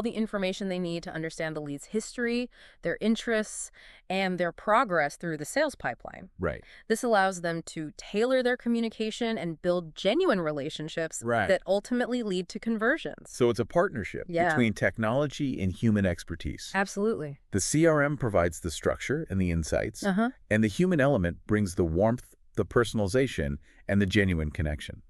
all the information they need to understand the lead's history, their interests, and their progress through the sales pipeline. Right. This allows them to tailor their communication and build genuine relationships Right. that ultimately lead to conversions. So it's a partnership between technology and human expertise. Absolutely. The CRM provides the structure and the insights, and the human element brings the warmth, the personalization, and the genuine connection.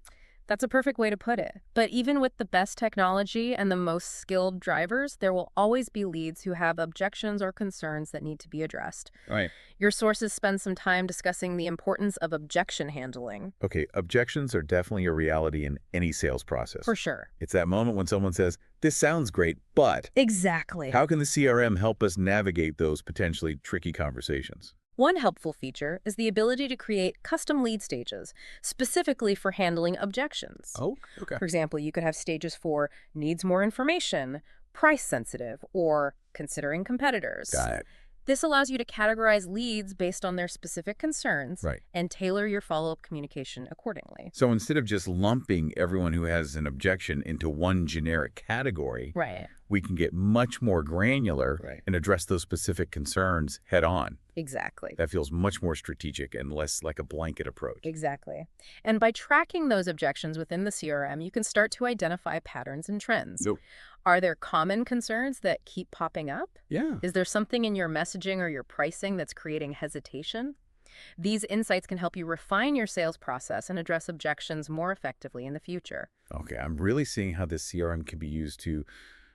That's a perfect way to put it. But even with the best technology and the most skilled drivers, there will always be leads who have objections or concerns that need to be addressed. Right. Your sources spend some time discussing the importance of objection handling. Okay, objections are definitely a reality in any sales process. For sure. It's that moment when someone says, "This sounds great, but..." Exactly. How can the CRM help us navigate those potentially tricky conversations? One helpful feature is the ability to create custom lead stages, specifically for handling objections. Oh, okay. For example, you could have stages for needs more information, price sensitive, or considering competitors. Got it. This allows you to categorize leads based on their specific concerns Right. and tailor your follow-up communication accordingly. So instead of just lumping everyone who has an objection into one generic category, Right. we can get much more granular and address those specific concerns head on. Exactly. That feels much more strategic and less like a blanket approach. Exactly. And by tracking those objections within the CRM, you can start to identify patterns and trends. Nope. Are there common concerns that keep popping up? Yeah. Is there something in your messaging or your pricing that's creating hesitation? These insights can help you refine your sales process and address objections more effectively in the future. Okay, I'm really seeing how this CRM can be used to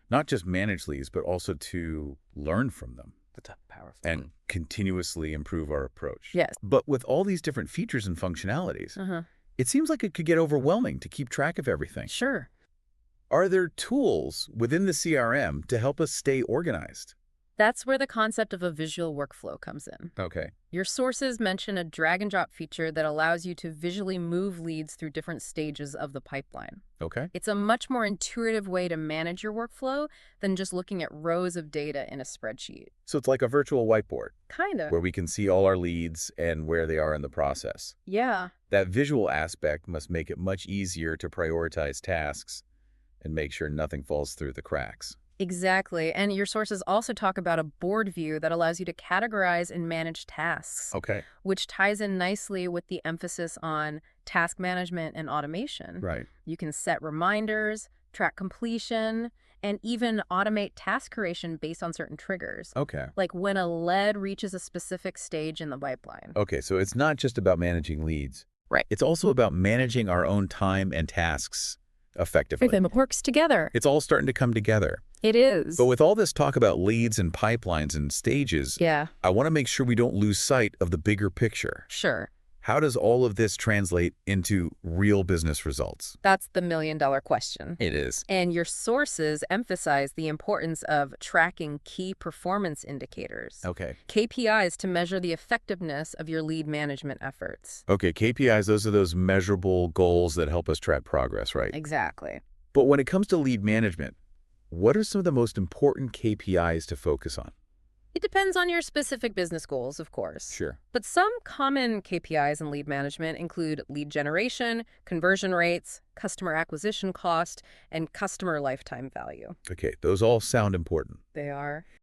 not just manage leads, but also to learn from them. That's a powerful And continuously improve our approach. Yes. But with all these different features and functionalities, it seems like it could get overwhelming to keep track of everything. Sure. Are there tools within the CRM to help us stay organized? That's where the concept of a visual workflow comes in. Okay. Your sources mention a drag and drop feature that allows you to visually move leads through different stages of the pipeline. Okay. It's a much more intuitive way to manage your workflow than just looking at rows of data in a spreadsheet. So it's like a virtual whiteboard Kind of. where we can see all our leads and where they are in the process. Yeah. That visual aspect must make it much easier to prioritize tasks and make sure nothing falls through the cracks. Exactly. And your sources also talk about a board view that allows you to categorize and manage tasks, Okay. which ties in nicely with the emphasis on task management and automation. Right. You can set reminders, track completion, and even automate task creation based on certain triggers, Okay. like when a lead reaches a specific stage in the pipeline. Okay, so it's not just about managing leads. Right. It's also about managing our own time and tasks effectively. Everything works together. It's all starting to come together. It is. But with all this talk about leads and pipelines and stages, Yeah, I want to make sure we don't lose sight of the bigger picture. sure. How does all of this translate into real business results? That's the million-dollar question. It is. And your sources emphasize the importance of tracking key performance indicators, Okay. KPIs, to measure the effectiveness of your lead management efforts. Okay, KPIs, those are those measurable goals that help us track progress, right? Exactly. But when it comes to lead management, what are some of the most important KPIs to focus on? It depends on your specific business goals, of course. Sure. But some common KPIs in lead management include lead generation, conversion rates, customer acquisition cost, and customer lifetime value. Okay, those all sound important. They are.